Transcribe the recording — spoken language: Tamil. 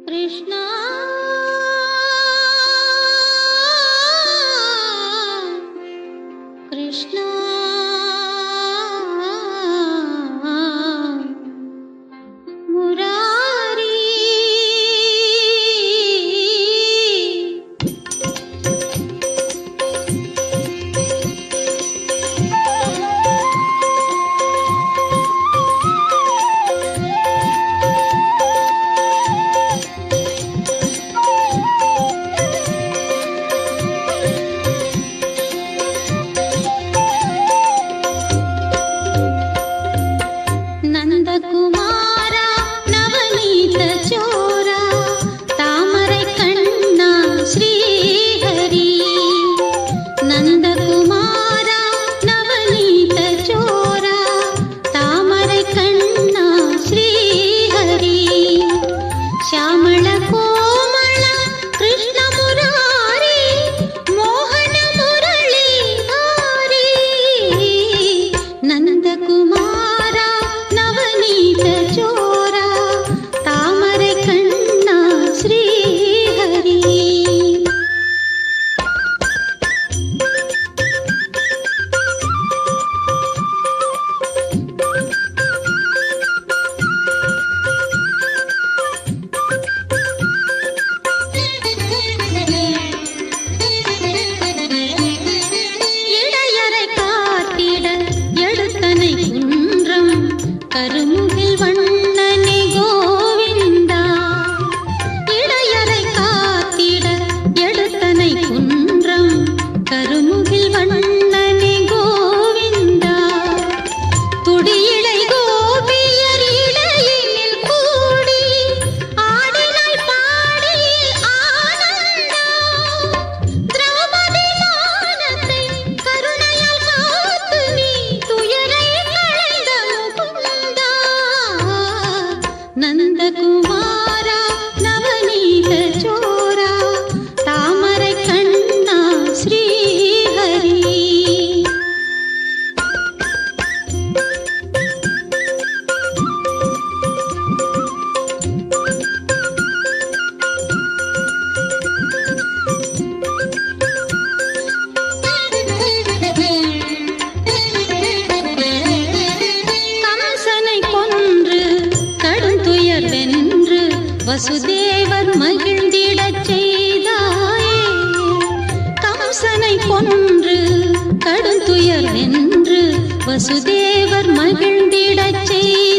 कृष्ण कृष्ण मुरारी நந்தகுமாரா நவநீத சோரா தாமரை கண்ணா ஸ்ரீஹரி நந்தகுமாரா நவநீத சோரா தாமரை கண்ணா ஸ்ரீஹரி ಶ್ಯಾಮಳ ಕೋಮಳ ಕೃಷ್ಣ ಮುರಾರಿ ಮೋಹನ ಮುರಳಿ ಹಾರಿ ನಂದಕುಮಾರ ನವನೀತ ಚೋರ ತಾಮರೆ ಕಣ್ಣ ಶ್ರೀಹರಿ இடையரை காத்திட எடுத்தனை குன்றம் கருமுகில் வண்ணனே கோவிந்தா இடையரை காத்திட எடுத்தனை குன்றம் கருமுகில் வண்ணனே கோவிந்தா துடியிடை கோபியர் இடையினில் கூடி ஆடினாள் பாடியில் ஆனந்தா திரௌபதி மானத்தை கருணையால் காத்து நீ துயரை களைந்த முகுந்தா நந்தகுமாரா நவநீத சோரா தாமரை கண்ணா ஸ்ரீஹரி கம்சனை கொன்று கடும் துயர் வென்று வசுதேவர் மகிழ்ந்திடச் செய்தாயே கம்சனை கொன்று கடும் துயர் வென்று வசுதேவர் மகிழ்ந்திடச் செய்தாயே